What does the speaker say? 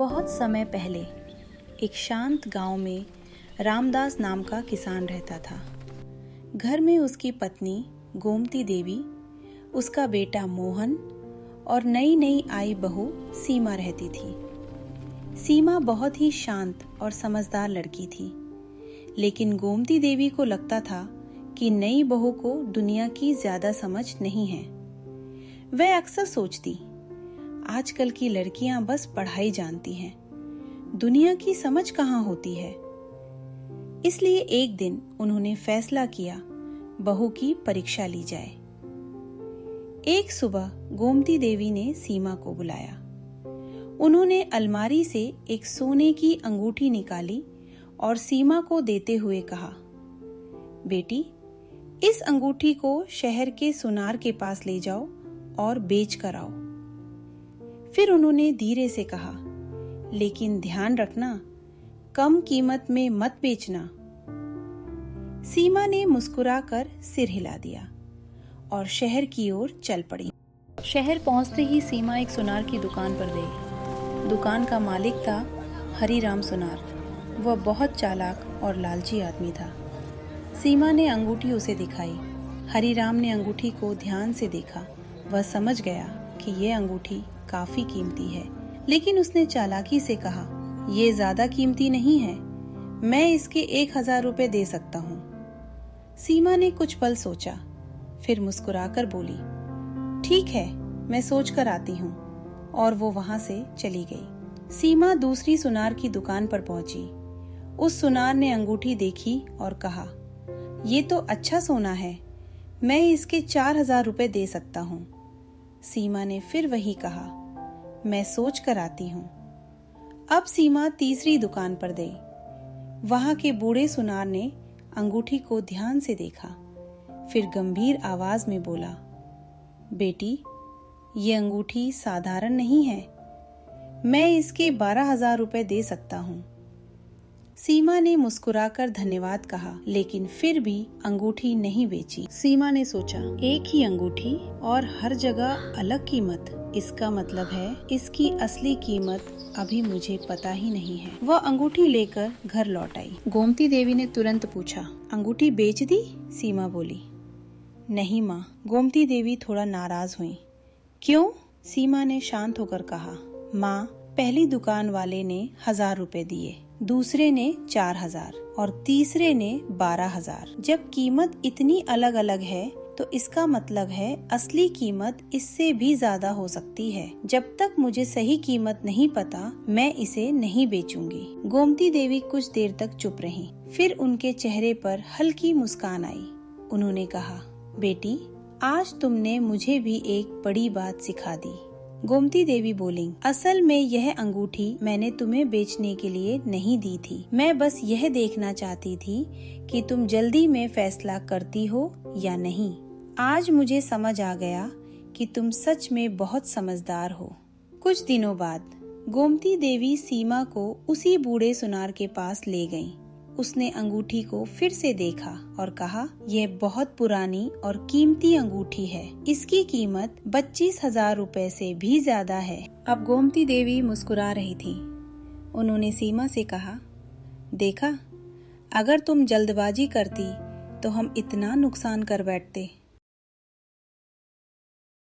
बहुत समय पहले एक शांत गांव में रामदास नाम का किसान रहता था। घर में उसकी पत्नी गोमती देवी, उसका बेटा मोहन और नई नई आई बहू सीमा रहती थी। सीमा बहुत ही शांत और समझदार लड़की थी, लेकिन गोमती देवी को लगता था कि नई बहू को दुनिया की ज्यादा समझ नहीं है। वह अक्सर सोचती, आजकल की लड़कियां बस पढ़ाई जानती हैं, दुनिया की समझ कहाँ होती है। इसलिए एक दिन उन्होंने फैसला किया, बहू की परीक्षा ली जाए। एक सुबह गोमती देवी ने सीमा को बुलाया। उन्होंने अलमारी से एक सोने की अंगूठी निकाली और सीमा को देते हुए कहा, बेटी, इस अंगूठी को शहर के सुनार के पास ले जाओ और बेच कर आओ। फिर उन्होंने धीरे से कहा, लेकिन ध्यान रखना, कम कीमत में मत बेचना। सीमा ने मुस्कुराकर सिर हिला दिया और शहर की ओर चल पड़ी। शहर पहुंचते ही सीमा एक सुनार की दुकान पर गई। दुकान का मालिक था हरिराम सुनार। वह बहुत चालाक और लालची आदमी था। सीमा ने अंगूठी उसे दिखाई। हरिराम ने अंगूठी को ध्यान से देखा। वह समझ गया कि यह अंगूठी काफी कीमती है, लेकिन उसने चालाकी से कहा, यह ज्यादा कीमती नहीं है, मैं इसके 1000 रुपए दे सकता हूँ। सीमा ने कुछ पल सोचा, फिर मुस्कुराकर बोली, ठीक है, मैं सोच कर आती हूँ, और वो वहां से चली गई। सीमा दूसरी सुनार की दुकान पर पहुंची। उस सुनार ने अंगूठी देखी और कहा, ये तो अच्छा सोना है, मैं इसके 4000 रुपए दे सकता हूँ। सीमा ने फिर वही कहा, मैं सोच कर आती हूँ। अब सीमा तीसरी दुकान पर गई। वहां के बूढ़े सुनार ने अंगूठी को ध्यान से देखा, फिर गंभीर आवाज में बोला, बेटी, ये अंगूठी साधारण नहीं है, मैं इसके 12000 रुपए दे सकता हूँ। सीमा ने मुस्कुराकर धन्यवाद कहा, लेकिन फिर भी अंगूठी नहीं बेची। सीमा ने सोचा, एक ही अंगूठी और हर जगह अलग कीमत, इसका मतलब है इसकी असली कीमत अभी मुझे पता ही नहीं है। वह अंगूठी लेकर घर लौट आई। गोमती देवी ने तुरंत पूछा, अंगूठी बेच दी? सीमा बोली, नहीं माँ। गोमती देवी थोड़ा नाराज हुई। क्यों? सीमा ने शांत होकर कहा, माँ, पहली दुकान वाले ने 1000 रुपए दिए, दूसरे ने 4000 और तीसरे ने 12000। जब कीमत इतनी अलग अलग है तो इसका मतलब है असली कीमत इससे भी ज्यादा हो सकती है। जब तक मुझे सही कीमत नहीं पता, मैं इसे नहीं बेचूंगी। गोमती देवी कुछ देर तक चुप रहीं। फिर उनके चेहरे पर हल्की मुस्कान आई। उन्होंने कहा, बेटी, आज तुमने मुझे भी एक बड़ी बात सिखा दी। गोमती देवी बोली, असल में यह अंगूठी मैंने तुम्हें बेचने के लिए नहीं दी थी। मैं बस यह देखना चाहती थी कि तुम जल्दी में फैसला करती हो या नहीं। आज मुझे समझ आ गया कि तुम सच में बहुत समझदार हो। कुछ दिनों बाद गोमती देवी सीमा को उसी बूढ़े सुनार के पास ले गईं। उसने अंगूठी को फिर से देखा और कहा, यह बहुत पुरानी और कीमती अंगूठी है, इसकी कीमत 25,000 रुपए से भी ज्यादा है। अब गोमती देवी मुस्कुरा रही थी। उन्होंने सीमा से कहा, देखा, अगर तुम जल्दबाजी करती तो हम इतना नुकसान कर बैठते।